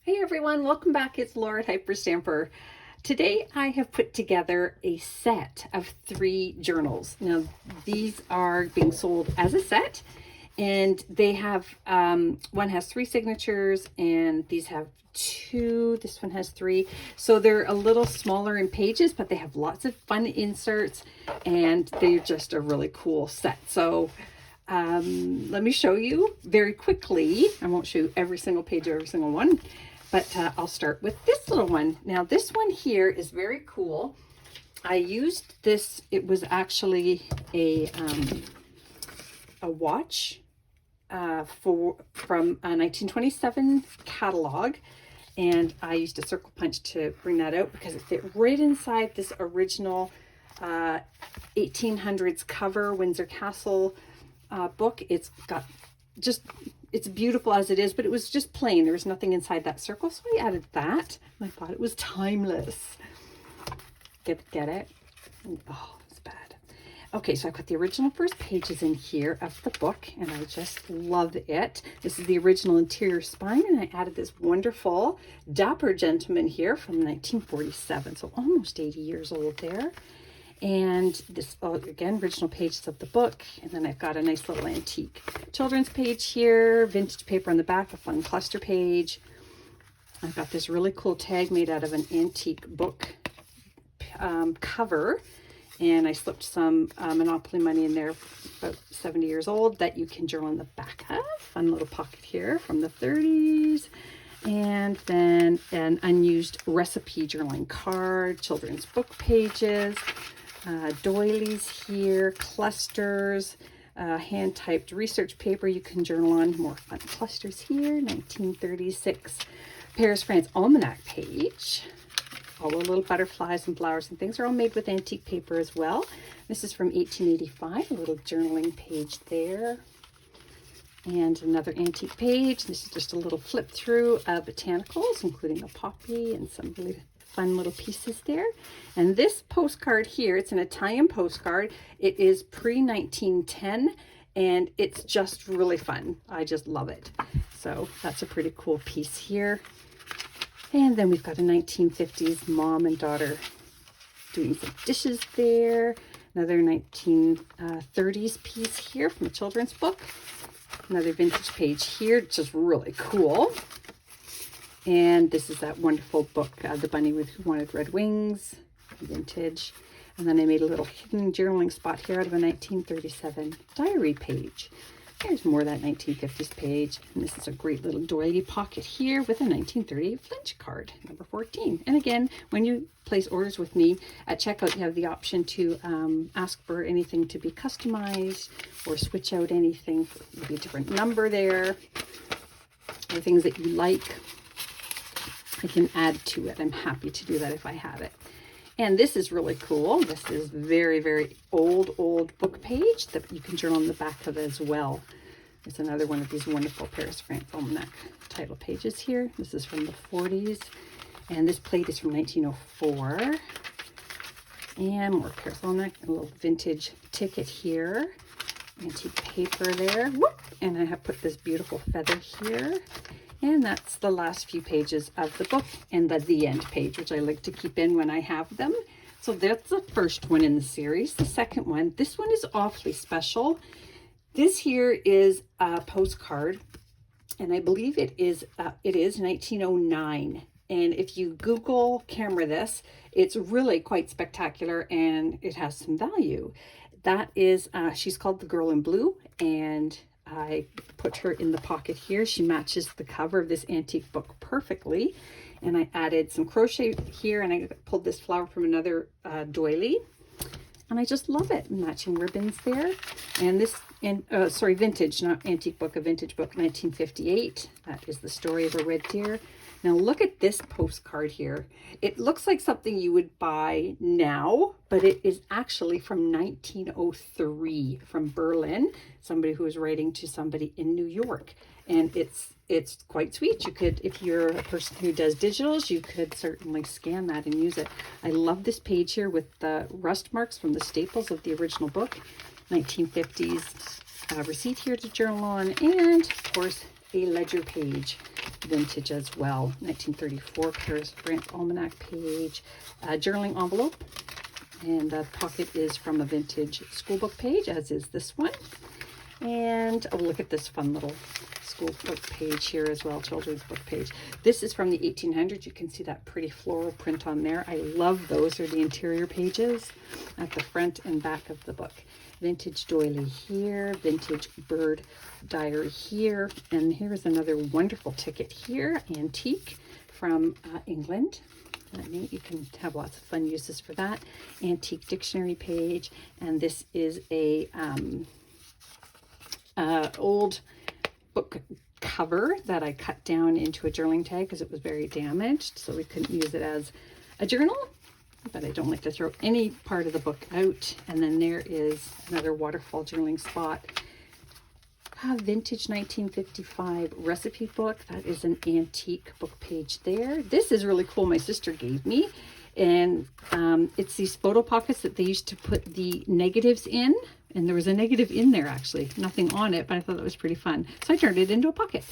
Hey everyone, welcome back. It's Laura at Hyperstamper. Today I have put together a set of 3 journals. Now these are being sold as a set, and they have, one has 3 signatures and these have 2. This one has 3. So they're a little smaller in pages, but they have lots of fun inserts and they're just a really cool set. So let me show you very quickly. I won't show you every single page of every single one, but I'll start with this little one. Now this one here is very cool. I used this, it was actually a watch from a 1927 catalog, and I used a circle punch to bring that out because it fit right inside this original 1800s cover Windsor Castle book. It's got just, it's beautiful as it is, but it was just plain. There was nothing inside that circle, so I added that. And I thought it was timeless. Get it? Oh, it's bad. Okay, so I put the original first pages in here of the book, and I just love it. This is the original interior spine, and I added this wonderful dapper gentleman here from 1947, so almost 80 years old there. And this, again, original pages of the book. And then I've got a nice little antique children's page here, vintage paper on the back, a fun cluster page. I've got this really cool tag made out of an antique book cover. And I slipped some Monopoly money in there, about 70 years old, that you can journal on the back of. Fun little pocket here from the 30s. And then an unused recipe journaling card, children's book pages, doilies here, clusters, hand-typed research paper you can journal on, more fun clusters here, 1936 Paris, France almanac page. All the little butterflies and flowers and things are all made with antique paper as well. This is from 1885, a little journaling page there. And another antique page. This is just a little flip through of botanicals, including a poppy and some really fun little pieces there. And this postcard here, it's an Italian postcard. It is pre-1910 and it's just really fun. I just love it. So that's a pretty cool piece here. And then we've got a 1950s mom and daughter doing some dishes there. Another 1930s piece here from a children's book. Another vintage page here, just really cool. And this is that wonderful book, The Bunny with Who Wanted Red Wings, vintage. And then I made a little hidden journaling spot here out of a 1937 diary page. There's more of that 1950s page. And this is a great little doily pocket here with a 1938 Flinch card, number 14. And again, when you place orders with me at checkout, you have the option to ask for anything to be customized or switch out anything for maybe a different number there, or things that you like. I can add to it. I'm happy to do that if I have it. And this is really cool. This is very, very old book page that you can journal on the back of as well. There's another one of these wonderful Paris, France almanac title pages here. This is from the 40s. And this plate is from 1904. And more Paris almanac, a little vintage ticket here. Antique paper there. Whoop! And I have put this beautiful feather here. And that's the last few pages of the book, and the end page, which I like to keep in when I have them. So that's the first one in the series. The second one, this one is awfully special. This here is a postcard, and I believe it is 1909. And if you Google camera this, it's really quite spectacular and it has some value. That is, she's called The Girl in Blue, and I put her in the pocket here. She matches the cover of this antique book perfectly. And I added some crochet here, and I pulled this flower from another doily. And I just love it. Matching ribbons there. And this, sorry, vintage, not antique book, a vintage book, 1958. That is The Story of a Red Deer. Now look at this postcard here. It looks like something you would buy now, but it is actually from 1903 from Berlin. Somebody who is writing to somebody in New York. And it's quite sweet. You could, if you're a person who does digitals, you could certainly scan that and use it. I love this page here with the rust marks from the staples of the original book. 1950s receipt here to journal on, and of course a ledger page. vintage as well. 1934 Paris France Almanac page, journaling envelope, and the pocket is from a vintage school book page, as is this one. And oh, look at this fun little school book page here as well, children's book page. This is from the 1800s. You can see that pretty floral print on there. I love those. Are the interior pages at the front and back of the book. Vintage doily here, vintage bird diary here, and here's another wonderful ticket here, antique from England. You can have lots of fun uses for that. Antique dictionary page, and this is a old book cover that I cut down into a journaling tag because it was very damaged, so we couldn't use it as a journal, but I don't like to throw any part of the book out. And then there is another waterfall journaling spot. Vintage 1955 recipe book. That is an antique book page there. This is really cool. My sister gave me, and it's these photo pockets that they used to put the negatives in, and there was a negative in there actually, nothing on it, but I thought that was pretty fun, so I turned it into a pocket.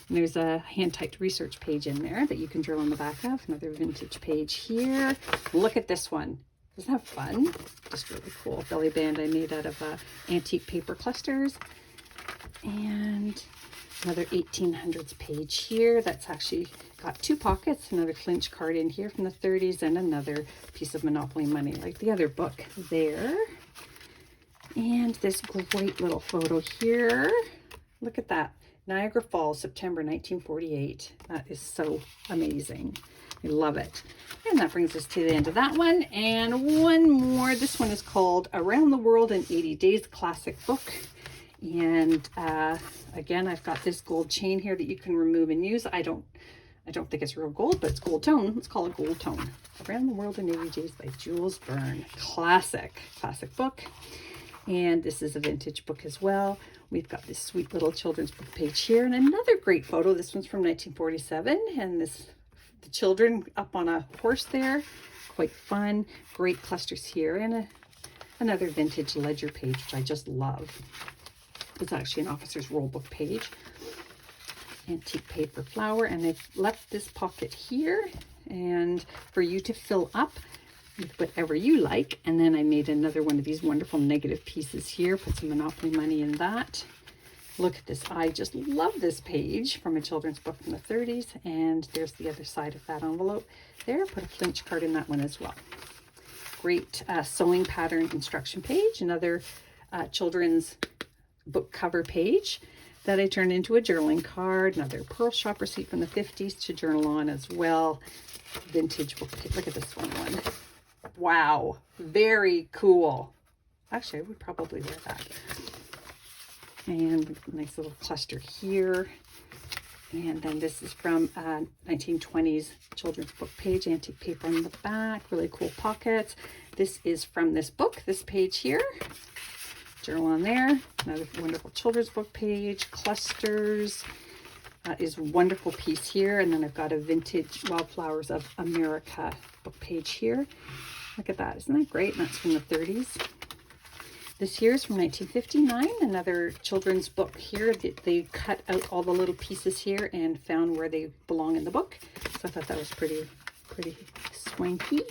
And there's a hand-typed research page in there that you can journal on the back of. Another vintage page here. Look at this one. Isn't that fun? Just really cool belly band I made out of antique paper clusters. And another 1800s page here that's actually got two pockets. Another clinch card in here from the 30s, and another piece of Monopoly money like the other book there. And this great little photo here. Look at that. Niagara Falls, September 1948. That is so amazing. I love it. And that brings us to the end of that one. And one more. This one is called Around the World in 80 Days, classic book. And again, I've got this gold chain here that you can remove and use. I don't think it's real gold, but it's gold tone. Let's call it gold tone. Around the World in 80 Days by Jules Verne. Classic book. And this is a vintage book as well. We've got this sweet little children's book page here, and another great photo. This one's from 1947, and the children up on a horse there. Quite fun. Great clusters here, and another vintage ledger page, which I just love. It's actually an officer's roll book page. Antique paper flower, and I've left this pocket here, and for you to fill up with whatever you like. And then I made another one of these wonderful negative pieces here, put some Monopoly money in that. Look at this. I just love this page from a children's book from the 30s. And there's the other side of that envelope there. Put a flinch card in that one as well. Great sewing pattern instruction page. Another children's book cover page that I turned into a journaling card. Another pearl shop receipt from the 50s to journal on as well. Vintage book. Look at this one. Wow, very cool. Actually, I would probably wear that. And nice little cluster here. And then this is from 1920s children's book page, antique paper on the back, really cool pockets. This is from this book, this page here. Journal on there. Another wonderful children's book page, clusters. That is a wonderful piece here. And then I've got a vintage Wildflowers of America book page here. Look at that. Isn't that great? And that's from the 30s. This here is from 1959. Another children's book here. They cut out all the little pieces here and found where they belong in the book. So I thought that was pretty swanky.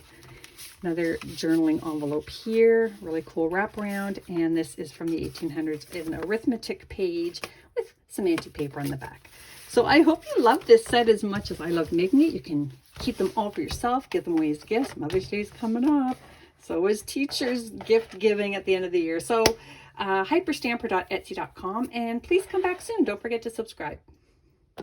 Another journaling envelope here. Really cool wraparound. And this is from the 1800s, an arithmetic page with some antique paper on the back. So I hope you love this set as much as I love making it. You can keep them all for yourself, give them away as gifts. Mother's Day is coming up. So is teachers' gift giving at the end of the year. So hyperstamper.etsy.com, and please come back soon. Don't forget to subscribe.